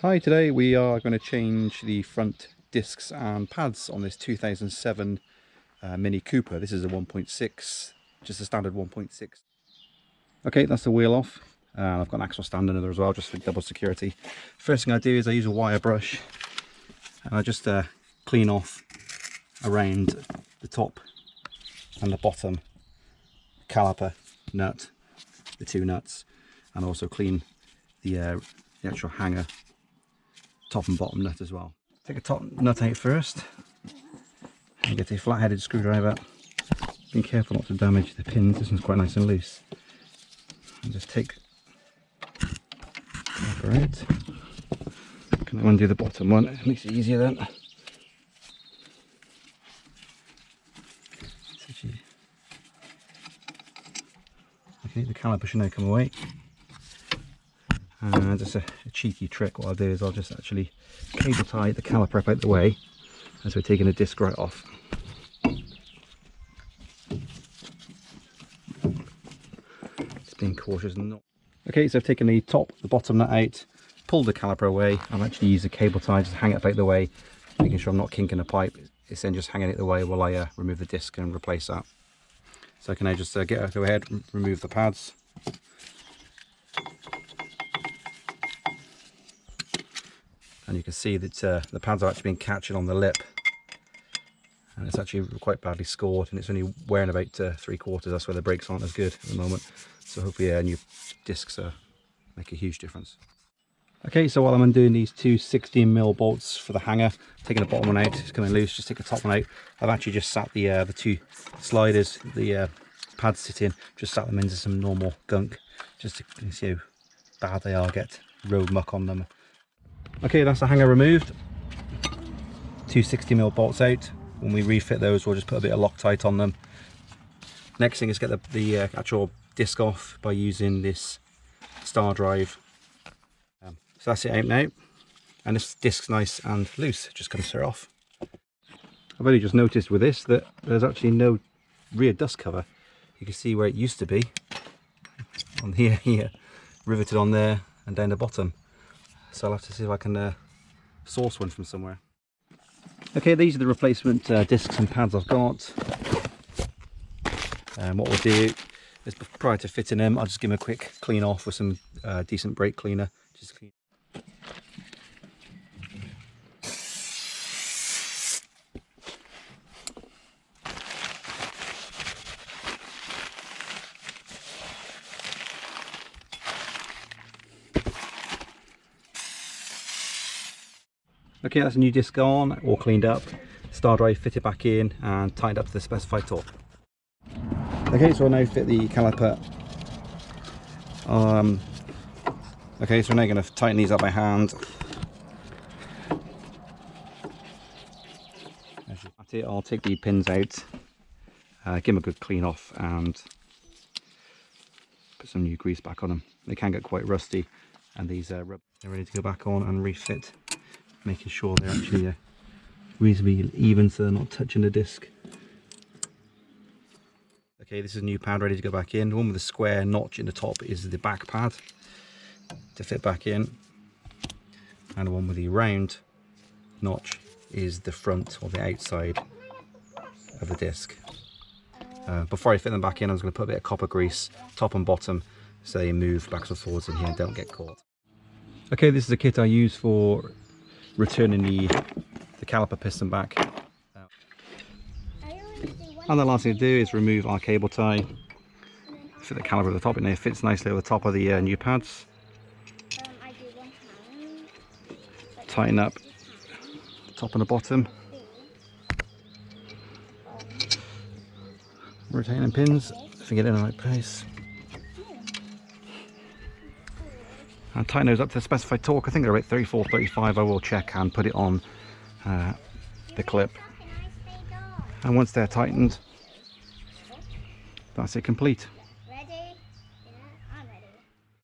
Hi, today we are going to change the front discs and pads on this 2007 Mini Cooper. This is a 1.6, just a standard 1.6. Okay, that's the wheel off. I've got an axle stand under there as well, just for double security. First thing I do is I use a wire brush and I just clean off around the top and the bottom caliper nut, the two nuts, and also clean the actual hanger top and bottom nut as well. Take a top nut out first and get a flat-headed screwdriver. Being careful not to damage the pins, this one's quite nice and loose. And just take that out. Can undo the bottom one, it makes it easier then. Okay, the caliper should now come away. And just a cheeky trick, what I'll do is I'll just actually cable tie the caliper up out the way as we're taking the disc right off. Just being cautious and not. Okay, so I've taken the top, the bottom nut out, pulled the caliper away. I've actually used a cable tie, just hang it up out the way, making sure I'm not kinking a pipe. It's then just hanging it the way while I remove the disc and replace that. So I can now just get out of the head, remove the pads. And you can see that the pads are actually been catching on the lip, and it's actually quite badly scored, and it's only wearing about 3/4. That's where the brakes aren't as good at the moment. So hopefully new discs make a huge difference. Okay, so while I'm undoing these two 16mm bolts for the hanger, taking the bottom one out, it's coming loose, just take the top one out. I've actually just sat the two sliders, the pads sit in, just sat them into some normal gunk, just to see how bad they are, get road muck on them. Okay, that's the hanger removed. Two 60mm bolts out. When we refit those, we'll just put a bit of Loctite on them. Next thing is get the actual disc off by using this star drive. So that's it out now, and this disc's nice and loose, it just comes straight off. I've only just noticed with this that there's actually no rear dust cover. You can see where it used to be, on here, riveted on there and down the bottom. So I'll have to see if I can source one from somewhere. Okay, these are the replacement discs and pads I've got. What we'll do is, prior to fitting them, I'll just give them a quick clean off with some decent brake cleaner. Just clean. Okay, that's a new disc on, all cleaned up, star drive fitted back in and tightened up to the specified torque. Okay, so I'll now fit the caliper. Okay, so we're now going to tighten these up by hand. I'll take the pins out, give them a good clean off and put some new grease back on them. They can get quite rusty, and these they're ready to go back on and refit. Making sure they're actually reasonably even so they're not touching the disc. Okay, this is a new pad ready to go back in. The one with the square notch in the top is the back pad to fit back in, and the one with the round notch is the front or the outside of the disc. Before I fit them back in, I'm just going to put a bit of copper grease top and bottom so they move backwards and forwards in here and don't get caught. Okay, this is a kit I use for returning the caliper piston back. And the last thing to do is remove our cable tie, fit the caliper at the top, and it fits nicely over the top of the new pads. Tighten up top and the bottom. Retaining pins, if you get in the right place. And tighten those up to the specified torque. I think they're about 34, 35. I will check and put it on the clip. And once they're tightened, that's it complete.